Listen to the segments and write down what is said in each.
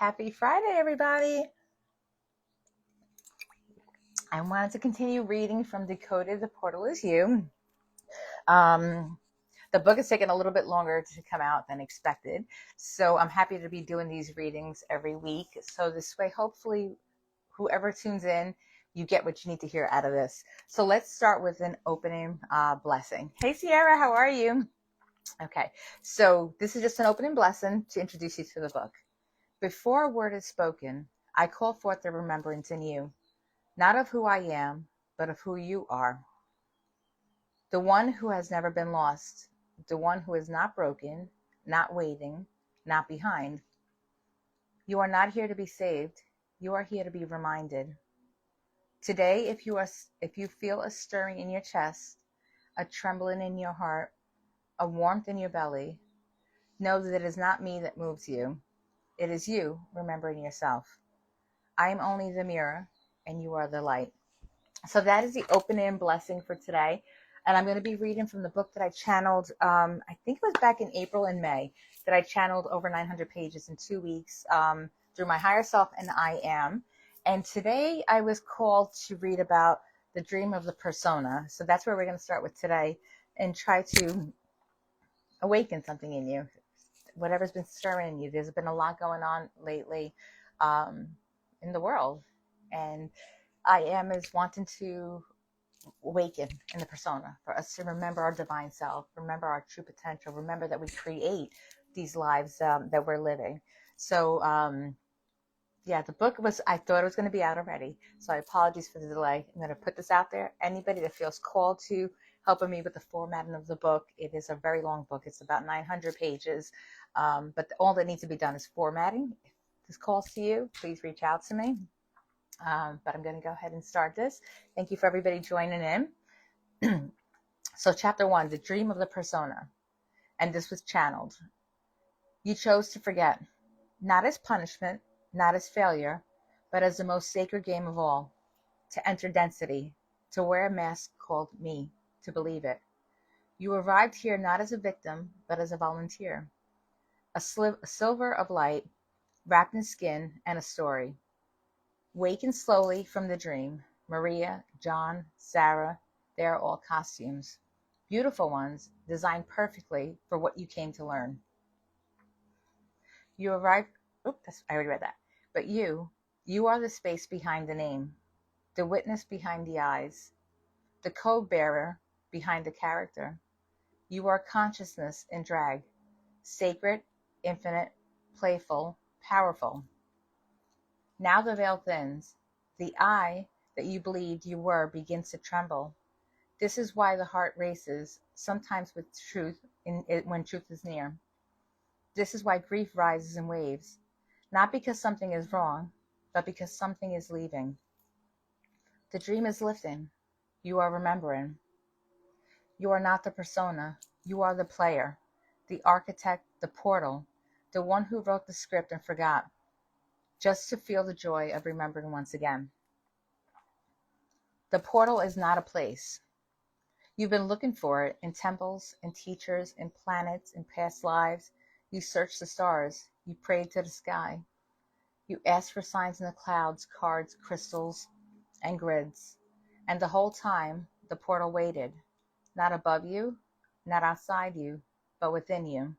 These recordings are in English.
Happy Friday, everybody. I wanted to continue reading from Decoded, The Portal Is You. Um, the book has taken a little bit longer to come out than expected, so I'm happy to be doing these readings every week. So this way, hopefully, whoever tunes in, you get what you need to hear out of this. So let's start with an opening blessing. Hey, Sierra, how are you? Okay, so this is just an opening blessing to introduce you to the book. Before a word is spoken, I call forth the remembrance in you, not of who I am, but of who you are. The one who has never been lost, the one who is not broken, not waiting, not behind. You are not here to be saved. You are here to be reminded. Today, if you feel a stirring in your chest, a trembling in your heart, a warmth in your belly, know that it is not me that moves you. It is you remembering yourself. I am only the mirror, and you are the light. So that is the opening blessing for today. And I'm going to be reading from the book that I channeled, I think it was back in April and May, that I channeled over 900 pages in 2 weeks through my higher self and I am. And today I was called to read about the dream of the persona. So that's where we're going to start with today and try to awaken something in you, whatever's been stirring in you. There's been a lot going on lately in the world. And I am is wanting to awaken in the persona, for us to remember our divine self, remember our true potential, remember that we create these lives that we're living. So yeah, the book was, I thought it was going to be out already, so I apologize for the delay. I'm going to put this out there. Anybody that feels called to helping me with the formatting of the book, it is a very long book. It's about 900 pages, but all that needs to be done is formatting. If this calls to you, please reach out to me. But I'm going to go ahead and start this. Thank you for everybody joining in. So chapter 1, the dream of the persona. And this was channeled. You chose to forget, not as punishment, not as failure, but as the most sacred game of all. To enter density, to wear a mask called me, to believe it. You arrived here not as a victim, but as a volunteer. A silver of light, wrapped in skin and a story. Waken slowly from the dream. Maria, John, Sarah, they are all costumes. Beautiful ones, designed perfectly for what you came to learn. You arrived, I already read that. But you are the space behind the name, the witness behind the eyes, the code bearer behind the character. You are consciousness in drag, sacred, infinite, playful, powerful. Now the veil thins. The I that you believed you were begins to tremble. This is why the heart races, sometimes with truth when truth is near. This is why grief rises in waves, not because something is wrong, but because something is leaving. The dream is lifting. You are remembering. You are not the persona. You are the player, the architect, the portal, the one who wrote the script and forgot, just to feel the joy of remembering once again. The portal is not a place. You've been looking for it in temples, in teachers, in planets, in past lives. You searched the stars. You prayed to the sky. You asked for signs in the clouds, cards, crystals, and grids. And the whole time, the portal waited. Not above you, not outside you, but within you.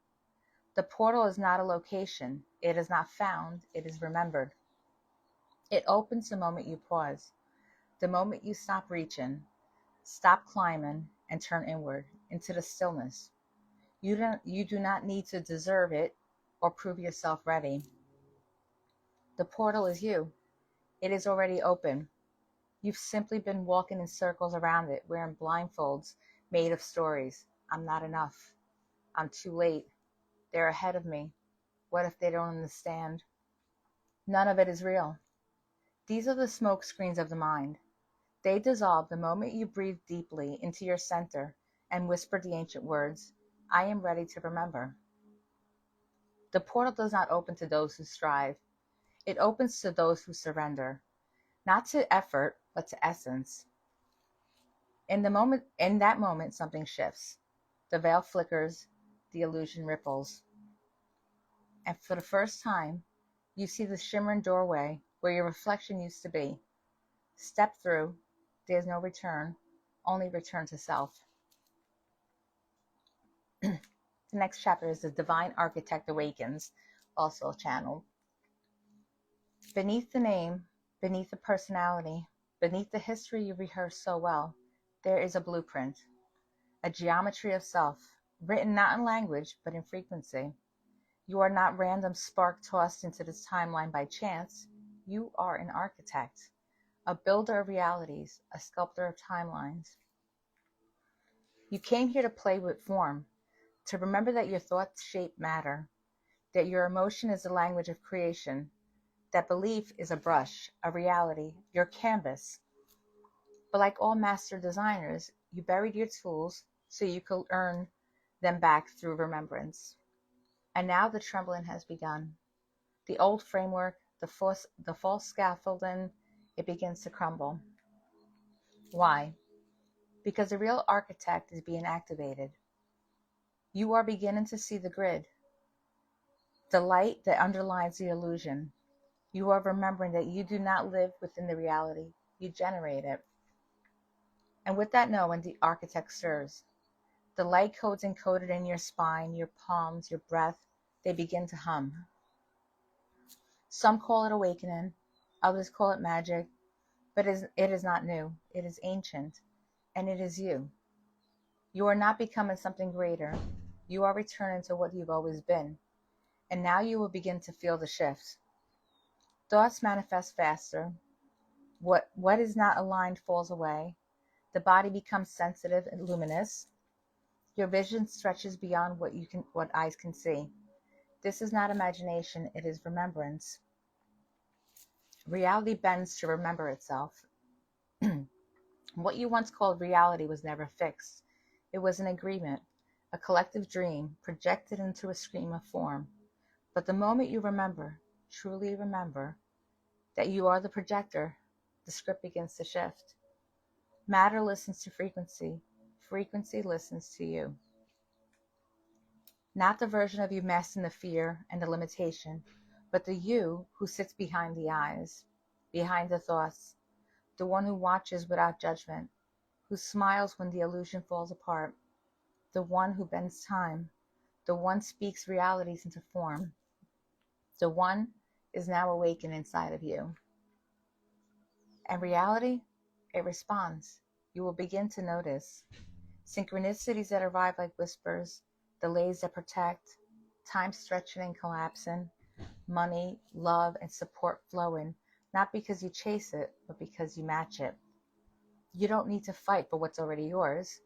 The portal is not a location. It is not found. It is remembered. It opens the moment you pause, the moment you stop reaching, stop climbing, and turn inward into the stillness. You do not need to deserve it or prove yourself ready. The portal is you. It is already open. You've simply been walking in circles around it, wearing blindfolds made of stories. I'm not enough. I'm too late. They're ahead of me. What if they don't understand? None of it is real. These are the smoke screens of the mind. They dissolve the moment you breathe deeply into your center and whisper the ancient words, I am ready to remember. The portal does not open to those who strive. It opens to those who surrender, not to effort, but to essence. In that moment, something shifts. The veil flickers, the illusion ripples. And for the first time, You see the shimmering doorway where your reflection used to be. Step through. There's no return, only return to self. The next chapter is The Divine Architect Awakens, also a channel. Beneath the name, beneath the personality, beneath the history you rehearse so well, there is a blueprint, a geometry of self, written not in language, but in frequency. You are not random spark tossed into this timeline by chance. You are an architect, a builder of realities, a sculptor of timelines. You came here to play with form, to remember that your thoughts shape matter, that your emotion is the language of creation, that belief is a brush, a reality, your canvas. But like all master designers, you buried your tools so you could earn them back through remembrance. And now the trembling has begun. The old framework, the false scaffolding, it begins to crumble. Why? Because the real architect is being activated. You are beginning to see the grid, the light that underlines the illusion. You are remembering that you do not live within the reality, you generate it. And with that knowing, the architect stirs. The light codes encoded in your spine, your palms, your breath, they begin to hum. Some call it awakening, others call it magic, but it is not new. It is ancient, and it is you. You are not becoming something greater. You are returning to what you've always been, and now you will begin to feel the shift. Thoughts manifest faster. What is not aligned falls away. The body becomes sensitive and luminous. Your vision stretches beyond what eyes can see. This is not imagination, it is remembrance. Reality bends to remember itself. What you once called reality was never fixed. It was an agreement, a collective dream projected into a stream of form. But the moment you remember, truly remember, that you are the projector, the script begins to shift. Matter listens to frequency. Frequency listens to you. Not the version of you masking the fear and the limitation, but the you who sits behind the eyes, behind the thoughts, the one who watches without judgment, who smiles when the illusion falls apart, the one who bends time, the one speaks realities into form, the one is now awakened inside of you. And reality, it responds. You will begin to notice synchronicities that arrive like whispers, delays that protect, time stretching and collapsing, money, love, and support flowing, not because you chase it, but because you match it. You don't need to fight for what's already yours.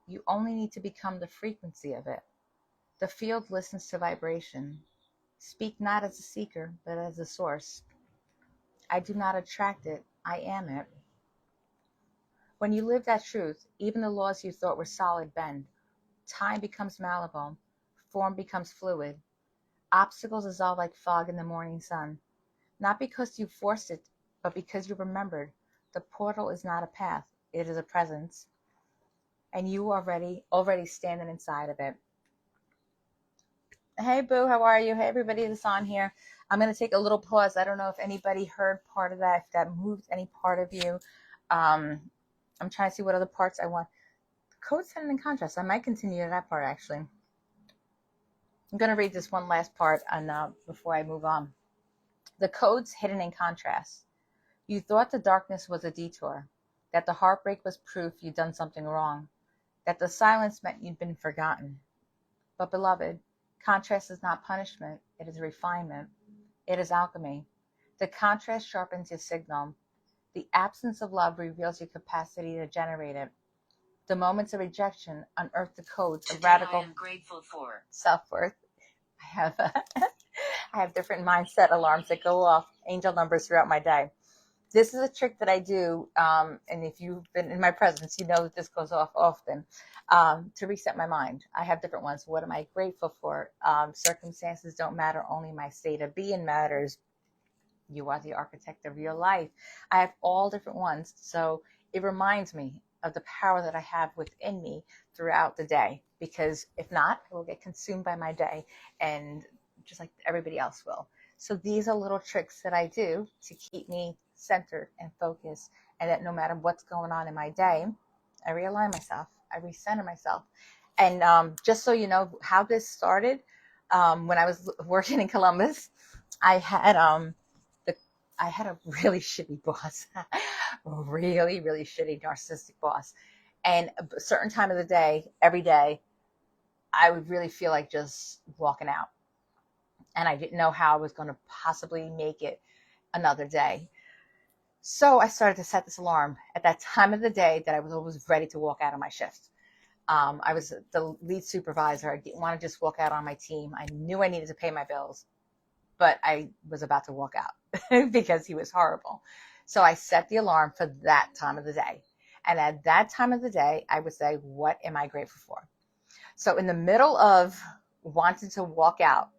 You only need to become the frequency of it. The field listens to vibration. Speak not as a seeker, but as a source. I do not attract it, I am it. When you live that truth, even the laws you thought were solid bend. Time becomes malleable. Form becomes fluid. Obstacles dissolve like fog in the morning sun. Not because you forced it, but because you remembered. The portal is not a path, it is a presence. And you are already standing inside of it. Hey, Boo, how are you? Hey, everybody that's on here. I'm going to take a little pause. I don't know if anybody heard part of that, if that moved any part of you. I'm trying to see what other parts I want. Code setting and contrast. I might continue to that part, actually. I'm going to read this one last part before I move on. The codes hidden in contrast. You thought the darkness was a detour, that the heartbreak was proof you'd done something wrong, that the silence meant you'd been forgotten. But beloved, contrast is not punishment, it is refinement. It is alchemy. The contrast sharpens your signal. The absence of love reveals your capacity to generate it. The moments of rejection unearth the codes of radical I am grateful for self-worth. I have different mindset alarms that go off, angel numbers throughout my day. This is a trick that I do, and if you've been in my presence, you know that this goes off often, to reset my mind. I have different ones. What am I grateful for? Circumstances don't matter, only my state of being matters. You are the architect of your life. I have all different ones, so it reminds me of the power that I have within me throughout the day, because if not, I will get consumed by my day, and just like everybody else will. So these are little tricks that I do to keep me centered and focused, and that no matter what's going on in my day, I realign myself, I recenter myself. And just so you know how this started, when I was working in Columbus, I had the I had a really shitty boss, really, really shitty narcissistic boss. And a certain time of the day, every day, I would really feel like just walking out. And I didn't know how I was going to possibly make it another day. So I started to set this alarm at that time of the day that I was always ready to walk out of my shift. I was the lead supervisor. I didn't want to just walk out on my team. I knew I needed to pay my bills, but I was about to walk out because he was horrible. So I set the alarm for that time of the day. And at that time of the day, I would say, what am I grateful for? So in the middle of wanting to walk out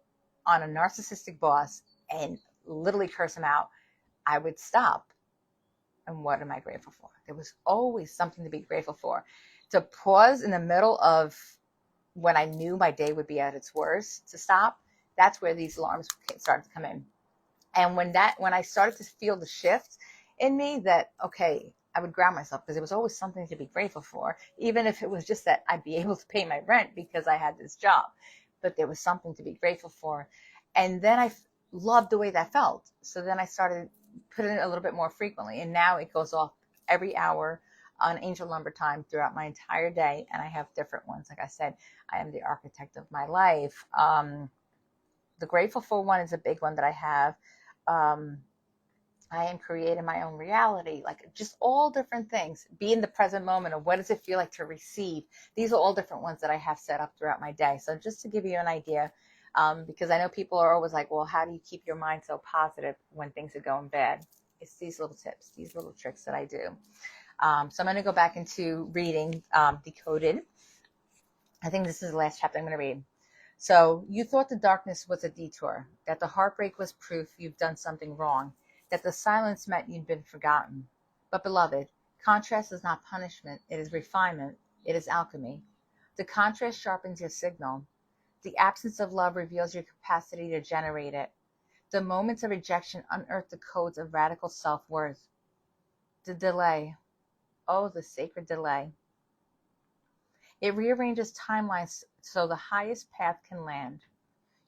on a narcissistic boss and literally curse him out, I would stop. And what am I grateful for? There was always something to be grateful for. To pause in the middle of when I knew my day would be at its worst, to stop, that's where these alarms started to come in. And when I started to feel the shift in me, that, okay, I would ground myself, because there was always something to be grateful for, even if it was just that I'd be able to pay my rent because I had this job. But there was something to be grateful for. And then I loved the way that felt. So then I started putting it a little bit more frequently. And now it goes off every hour on angel number time throughout my entire day. And I have different ones. Like I said, I am the architect of my life. The grateful for one is a big one that I have. I am creating my own reality, like just all different things. Be in the present moment of what does it feel like to receive. These are all different ones that I have set up throughout my day. So just to give you an idea, because I know people are always like, well, how do you keep your mind so positive when things are going bad? It's these little tips, these little tricks that I do. So I'm going to go back into reading Decoded. I think this is the last chapter I'm going to read. So you thought the darkness was a detour, that the heartbreak was proof you've done something wrong, that the silence meant you'd been forgotten. But beloved, contrast is not punishment, it is refinement, it is alchemy. The contrast sharpens your signal. The absence of love reveals your capacity to generate it. The moments of rejection unearth the codes of radical self-worth. The delay, oh, the sacred delay. It rearranges timelines so the highest path can land.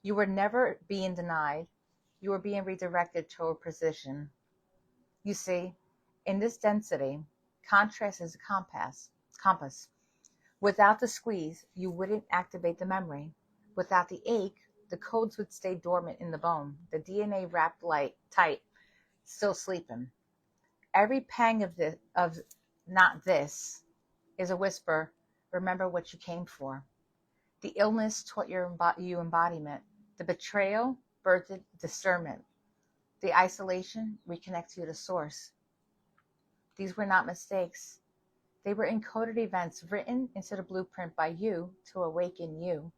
You were never being denied. You were being redirected toward precision. You see, in this density, contrast is a compass. Without the squeeze, you wouldn't activate the memory. Without the ache, the codes would stay dormant in the bone, the DNA wrapped tight, still sleeping. Every pang of not this is a whisper, remember what you came for. The illness taught you embodiment. The betrayal birthed discernment. The isolation reconnects you to source. These were not mistakes. They were encoded events written into the blueprint by you to awaken you.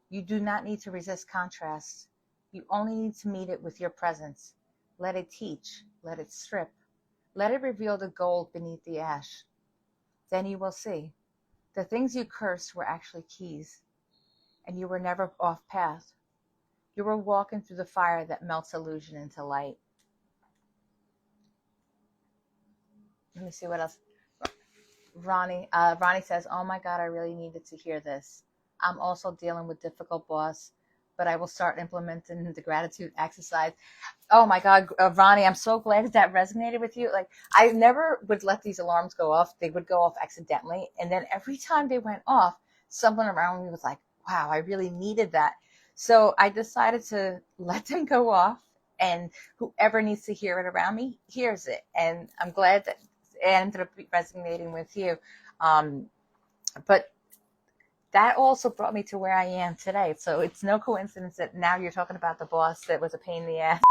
You do not need to resist contrast. You only need to meet it with your presence. Let it teach. Let it strip. Let it reveal the gold beneath the ash. Then you will see. The things you cursed were actually keys. And you were never off path. You were walking through the fire that melts illusion into light. Let me see what else. Ronnie says, oh my God, I really needed to hear this. I'm also dealing with difficult boss, but I will start implementing the gratitude exercise. Oh my God, Ronnie, I'm so glad that resonated with you. Like, I never would let these alarms go off. They would go off accidentally. And then every time they went off, someone around me was like, wow, I really needed that. So I decided to let them go off, and whoever needs to hear it around me hears it. And I'm glad that it ended up resonating with you. But that also brought me to where I am today. So it's no coincidence that now you're talking about the boss that was a pain in the ass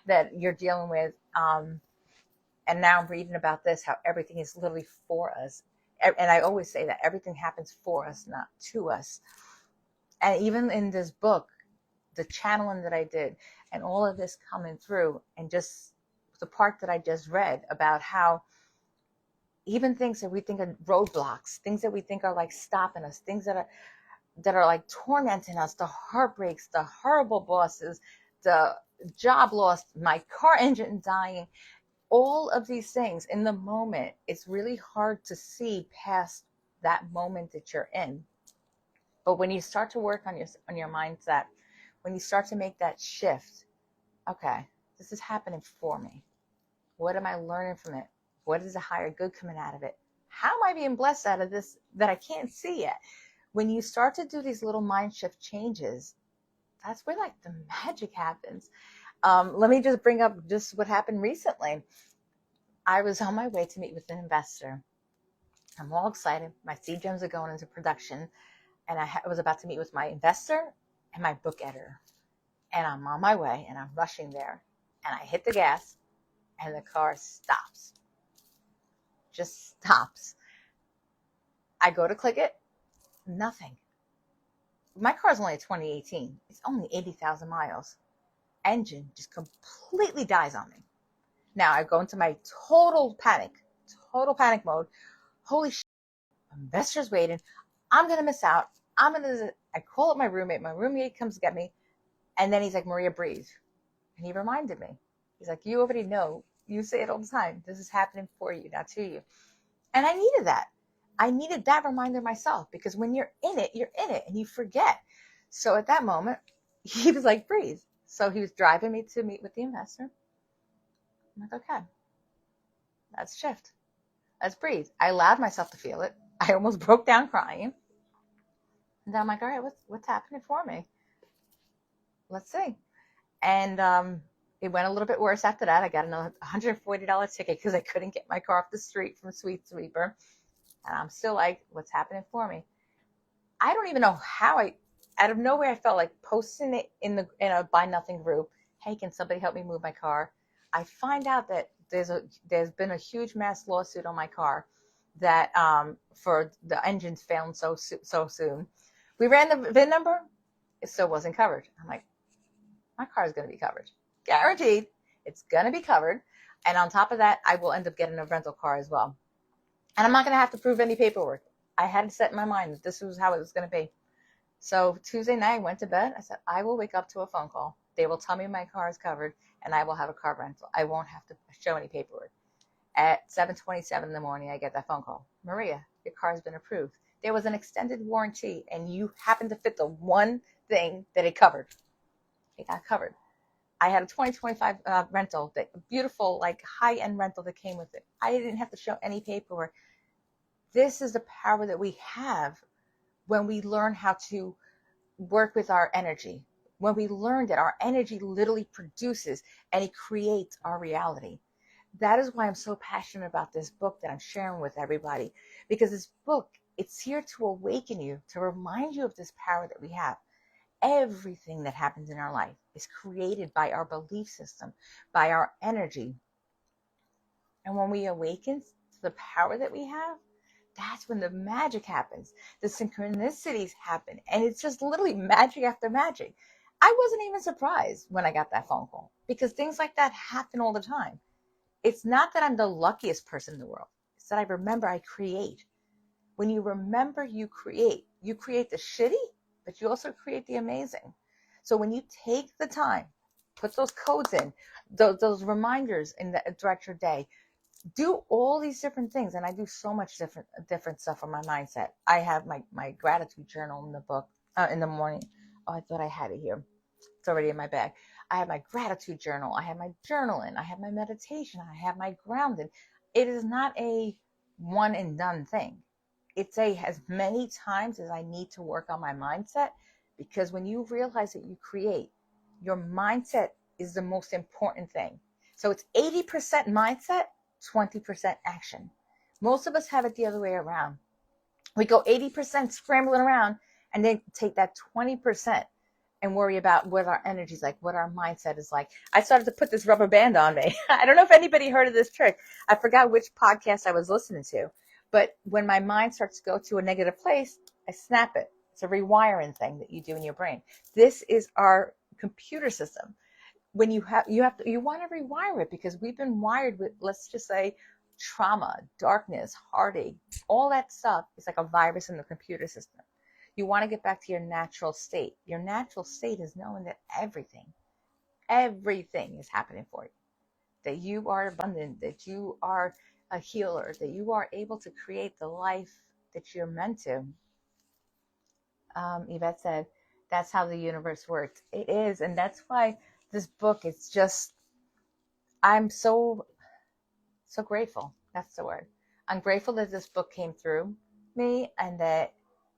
that you're dealing with. And now I'm reading about this, how everything is literally for us. And I always say that everything happens for us, not to us. And even in this book, the channeling that I did and all of this coming through, and just the part that I just read about how even things that we think are roadblocks, things that we think are like stopping us, things that are like tormenting us, the heartbreaks, the horrible bosses, the job lost, my car engine dying, all of these things in the moment. It's really hard to see past that moment that you're in. But when you start to work on your mindset, when you start to make that shift, okay, this is happening for me. What am I learning from it? What is a higher good coming out of it? How am I being blessed out of this that I can't see yet? When you start to do these little mind shift changes, that's where like the magic happens. Let me just bring up just what happened recently. I was on my way to meet with an investor. I'm all excited. My seed gems are going into production, and I was about to meet with my investor and my book editor. And I'm on my way, and I'm rushing there, and I hit the gas, and the car stops. Just stops. I go to click it, nothing. My car is only a 2018. It's only 80,000 miles. Engine just completely dies on me. Now I go into my total panic mode. Holy shit, investors waiting. I'm going to miss out. I call up my roommate. My roommate comes to get me. And then he's like, Maria, breathe. And he reminded me. He's like, you already know. You say it all the time. This is happening for you, not to you. And I needed that. I needed that reminder myself, because when you're in it and you forget. So at that moment, he was like, breathe. So he was driving me to meet with the investor. I'm like, okay, let's shift. Let's breathe. I allowed myself to feel it. I almost broke down crying. And then I'm like, all right, what's happening for me? Let's see. And it went a little bit worse after that. I got another $140 ticket because I couldn't get my car off the street from Sweet Sweeper. And I'm still like, what's happening for me? I don't even know how out of nowhere, I felt like posting it in a Buy Nothing group. Hey, can somebody help me move my car? I find out that there's been a huge mass lawsuit on my car that for the engines failing so soon. We ran the VIN number. It still wasn't covered. I'm like, my car is going to be covered. Guaranteed. It's going to be covered. And on top of that, I will end up getting a rental car as well. And I'm not going to have to prove any paperwork. I had it set in my mind that this was how it was going to be. So Tuesday night, I went to bed. I said, I will wake up to a phone call. They will tell me my car is covered, and I will have a car rental. I won't have to show any paperwork. At 7:27 in the morning, I get that phone call. Maria, your car has been approved. There was an extended warranty, and you happened to fit the one thing that it covered. It got covered. I had a 2025 rental, that beautiful, like high-end rental that came with it. I didn't have to show any paperwork. This is the power that we have when we learn how to work with our energy, when we learn that our energy literally produces and it creates our reality. That is why I'm so passionate about this book that I'm sharing with everybody, because this book, it's here to awaken you, to remind you of this power that we have. Everything that happens in our life is created by our belief system, by our energy. And when we awaken to the power that we have, that's when the magic happens. The synchronicities happen. And it's just literally magic after magic. I wasn't even surprised when I got that phone call, because things like that happen all the time. It's not that I'm the luckiest person in the world. It's that I remember I create. When you remember, you create. You create the shitty, but you also create the amazing. So when you take the time, put those codes in, those reminders throughout your day, do all these different things. And I do so much different stuff on my mindset. I have my gratitude journal in the book, in the morning. Oh, I thought I had it here. It's already in my bag. I have my gratitude journal. I have my journaling. I have my meditation. I have my grounding. It is not a one and done thing. It's as many times as I need to work on my mindset, because when you realize that you create, your mindset is the most important thing. So it's 80% mindset, 20% action. Most of us have it the other way around. We go 80% scrambling around and then take that 20% and worry about what our energy is like, what our mindset is like. I started to put this rubber band on me. I don't know if anybody heard of this trick. I forgot which podcast I was listening to. But when my mind starts to go to a negative place, I snap it. It's a rewiring thing that you do in your brain. This is our computer system. When you want to rewire it, because we've been wired with, let's just say, trauma, darkness, heartache, all that stuff is like a virus in the computer system. You want to get back to your natural state. Your natural state is knowing that everything Everything is happening for you. That you are abundant, that you are a healer, that you are able to create the life that you're meant to. Yvette said, that's how the universe works. It is. And that's why this book is just, I'm so grateful. That's the word. I'm grateful that this book came through me and that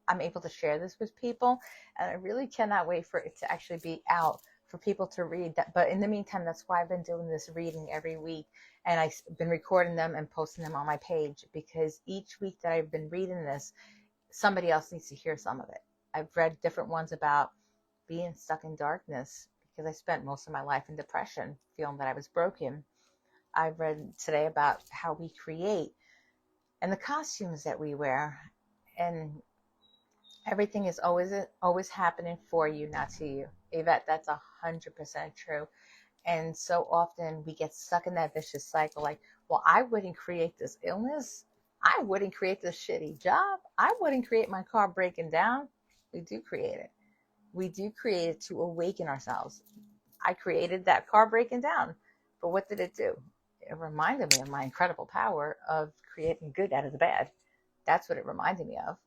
I'm able to share this with people. And I really cannot wait for it to actually be out for people to read. But in the meantime, that's why I've been doing this reading every week. And I've been recording them and posting them on my page, because each week that I've been reading this, somebody else needs to hear some of it. I've read different ones about being stuck in darkness because I spent most of my life in depression, feeling that I was broken. I've read today about how we create and the costumes that we wear, and everything is always happening for you, not to you. Yvette, that's 100% true. And so often we get stuck in that vicious cycle, like, well, I wouldn't create this illness. I wouldn't create this shitty job. I wouldn't create my car breaking down. We do create it. We do create it to awaken ourselves. I created that car breaking down. But what did it do? It reminded me of my incredible power of creating good out of the bad. That's what it reminded me of.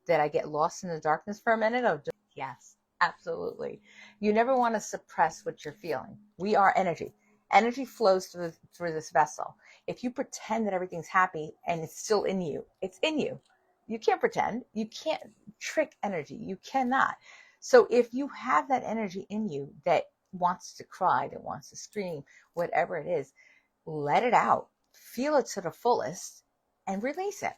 Did I get lost in the darkness for a minute? Oh, yes, absolutely. You never want to suppress what you're feeling. We are energy. Energy flows through this vessel. If you pretend that everything's happy and it's still in you, it's in you. You can't pretend. You can't trick energy. You cannot. So if you have that energy in you that wants to cry, that wants to scream, whatever it is, let it out. Feel it to the fullest and release it.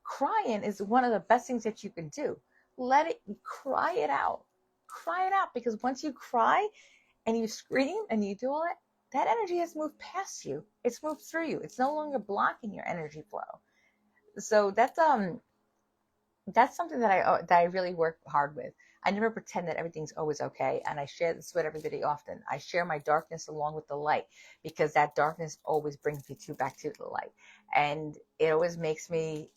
Crying is one of the best things that you can do. Let it, cry it out. Cry it out, because once you cry and you scream and you do all that, that energy has moved past you. It's moved through you. It's no longer blocking your energy flow. So that's something that I really work hard with. I never pretend that everything's always okay, and I share this with everybody often. I share my darkness along with the light, because that darkness always brings me back to the light, and it always makes me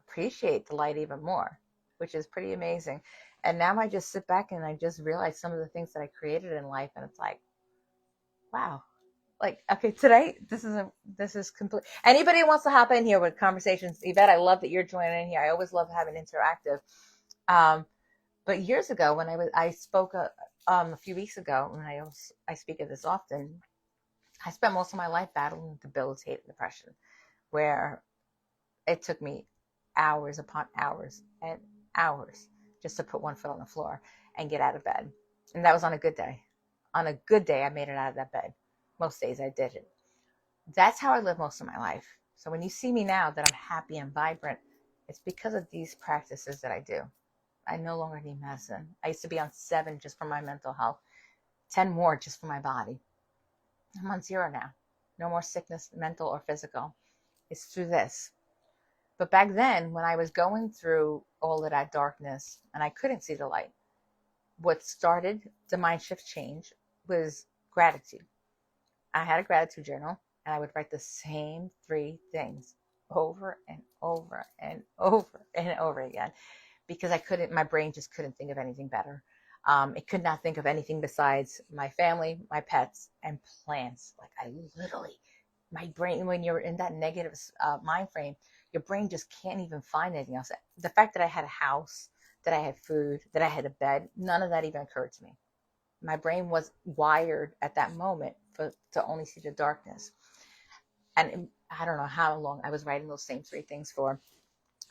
appreciate the light even more, which is pretty amazing. And now I just sit back and I just realize some of the things that I created in life, and it's like, wow. Like, okay, today this is complete. Anybody wants to hop in here with conversations? Yvette, I love that you're joining in here. I always love having interactive. But years ago, when I spoke a few weeks ago, and I speak of this often, I spent most of my life battling debilitated depression, where it took me hours upon hours and hours just to put one foot on the floor and get out of bed. And that was on a good day. On a good day, I made it out of that bed. Most days I didn't. That's how I live most of my life. So when you see me now that I'm happy and vibrant, it's because of these practices that I do. I no longer need medicine. I used to be on 7 just for my mental health, 10 more just for my body. I'm on 0 now. No more sickness, mental or physical. It's through this. But back then, when I was going through all of that darkness and I couldn't see the light, what started the mind shift change was gratitude. I had a gratitude journal, and I would write the same 3 things over and over and over and over again, because my brain just couldn't think of anything better. It could not think of anything besides my family, my pets, and plants. Like, I literally, my brain, when you're in that negative mind frame, your brain just can't even find anything else. The fact that I had a house, that I had food, that I had a bed, none of that even occurred to me. My brain was wired at that moment to only see the darkness. And I don't know how long I was writing those same 3 things for.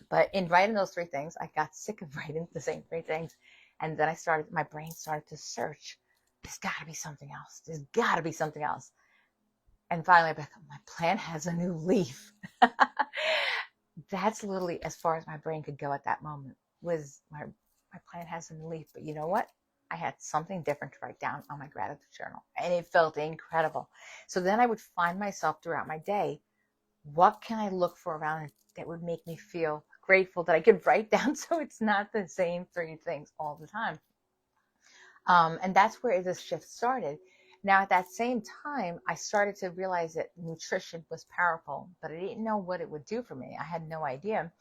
But in writing those 3 things, I got sick of writing the same 3 things. And then my brain started to search. There's got to be something else. There's got to be something else. And finally, my plant has a new leaf. That's literally as far as my brain could go at that moment, was my plant has a new leaf. But you know what? I had something different to write down on my gratitude journal, and it felt incredible. So then I would find myself throughout my day, what can I look for around it that would make me feel grateful, that I could write down, so it's not the same 3 things all the time. And that's where this shift started. Now, at that same time, I started to realize that nutrition was powerful, but I didn't know what it would do for me. I had no idea.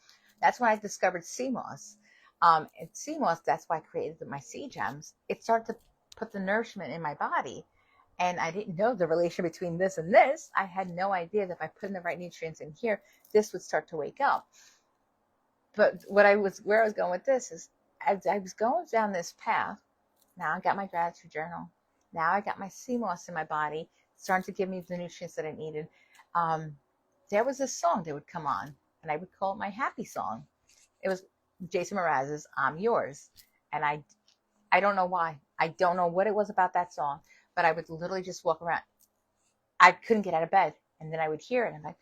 That's when I discovered sea moss. And sea moss, that's why I created my sea gems. It started to put the nourishment in my body. And I didn't know the relation between this and this. I had no idea that by putting the right nutrients in here, this would start to wake up. But where I was going with this is, as I was going down this path, now I got my gratitude journal. Now I got my sea moss in my body, starting to give me the nutrients that I needed. There was a song that would come on, and I would call it my happy song. It was Jason Mraz's "I'm Yours," and I don't know why. I don't know what it was about that song, but I would literally just walk around. I couldn't get out of bed, and then I would hear it, and I'm like,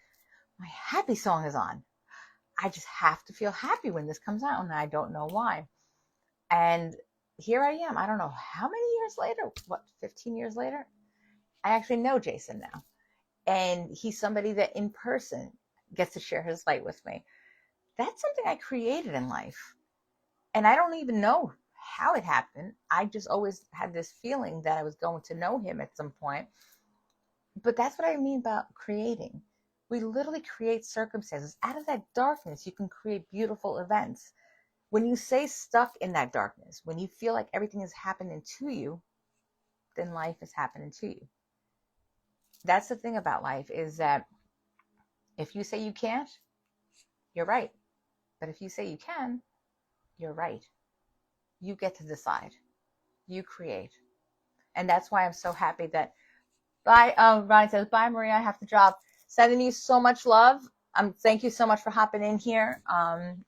my happy song is on. I just have to feel happy when this comes out, and I don't know why. And here I am. I don't know how many years later, 15 years later? I actually know Jason now. And he's somebody that in person gets to share his light with me. That's something I created in life. And I don't even know how it happened. I just always had this feeling that I was going to know him at some point. But that's what I mean about creating. We literally create circumstances. Out of that darkness, you can create beautiful events. When you stay stuck in that darkness, when you feel like everything is happening to you, then life is happening to you. That's the thing about life, is that if you say you can't, you're right. But if you say you can, you're right. You get to decide. You create. And that's why I'm so happy that, bye, Ronnie says, bye, Maria, I have to drop. Sending you so much love. Thank you so much for hopping in here. I'm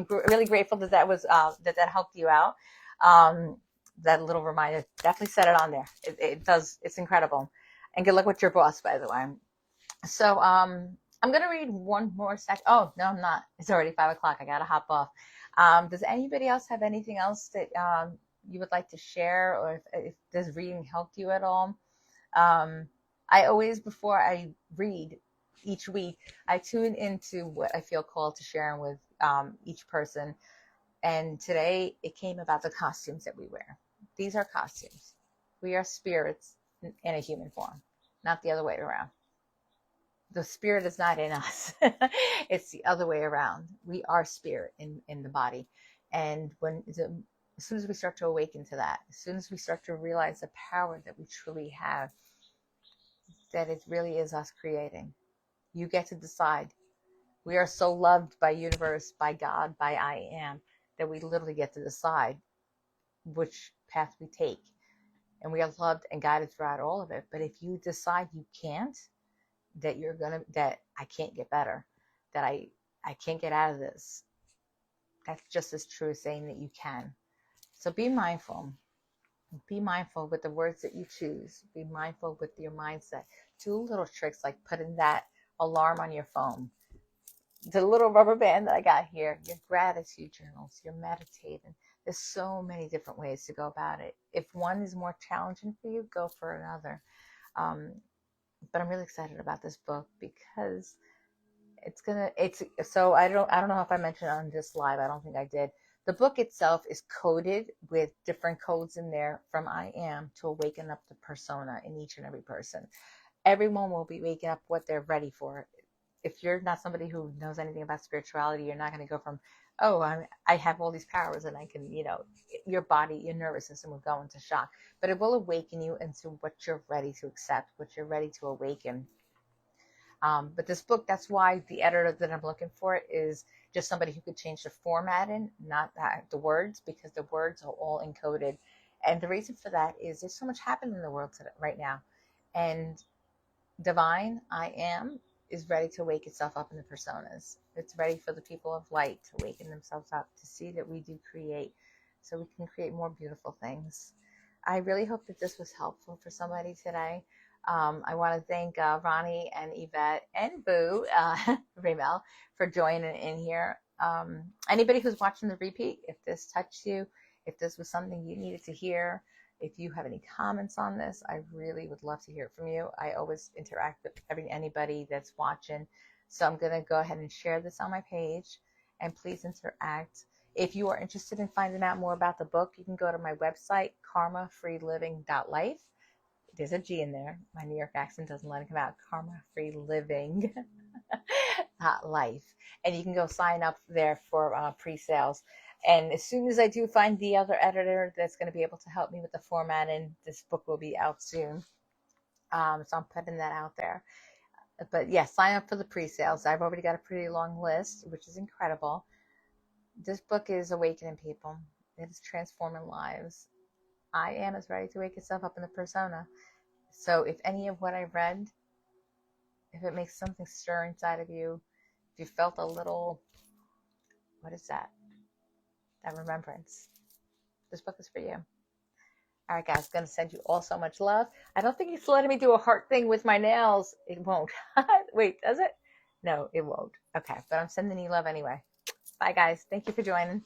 really grateful that that was that helped you out. That little reminder, definitely set it on there. It does. It's incredible. And good luck with your boss, by the way. So I'm gonna read one more sec. Oh no, I'm not. It's already 5:00. I gotta hop off. Does anybody else have anything else that you would like to share, or if this reading helped you at all? I always, before I read each week, I tune into what I feel called to sharing with each person. And today it came about the costumes that we wear. These are costumes. We are spirits in a human form, not the other way around. The spirit is not in us. It's the other way around. We are spirit in the body. And as soon as we start to awaken to that, as soon as we start to realize the power that we truly have, that it really is us creating. You get to decide. We are so loved by universe, by God, by I am, that we literally get to decide which path we take. And we are loved and guided throughout all of it. But if you decide you can't, that I can't get better, that I can't get out of this, that's just as true as saying that you can. So be mindful. Be mindful with the words that you choose. Be mindful with your mindset. Do little tricks like putting that alarm on your phone. The little rubber band that I got here, your gratitude journals, your meditating. There's so many different ways to go about it. If one is more challenging for you, go for another. But I'm really excited about this book because so I don't know if I mentioned on this live. I don't think I did. The book itself is coded with different codes in there from I am to awaken up the persona in each and every person. Everyone will be waking up what they're ready for. If you're not somebody who knows anything about spirituality, you're not going to go from, oh, I have all these powers and I can, your body, your nervous system will go into shock. But it will awaken you into what you're ready to accept, what you're ready to awaken. But this book, that's why the editor that I'm looking for is just somebody who could change the formatting, not the words, because the words are all encoded. And the reason for that is there's so much happening in the world right now. And divine, I am, is ready to wake itself up in the personas. It's ready for the people of light to waken themselves up, to see that we do create, so we can create more beautiful things. I really hope that this was helpful for somebody today. I want to thank Ronnie and Yvette and Boo, Remel, for joining in here. Anybody who's watching the repeat, if this touched you, if this was something you needed to hear, if you have any comments on this, I really would love to hear from you. I always interact with anybody that's watching. So I'm going to go ahead and share this on my page, and please interact. If you are interested in finding out more about the book, you can go to my website, karmafreeliving.life. There's a G in there. My New York accent doesn't let it come out. karmafreeliving.life. And you can go sign up there for pre-sales. And as soon as I do find the other editor that's going to be able to help me with the formatting, this book will be out soon. So I'm putting that out there. But yes, sign up for the pre-sales. I've already got a pretty long list, which is incredible. This book is awakening people. It is transforming lives. I am as ready to wake itself up in the persona. So if any of what I read, if it makes something stir inside of you, if you felt a little, what is that? That remembrance. This book is for you. All right, guys, going to send you all so much love. I don't think it's letting me do a heart thing with my nails. It won't. Wait, does it? No, it won't. Okay, but I'm sending you love anyway. Bye, guys. Thank you for joining.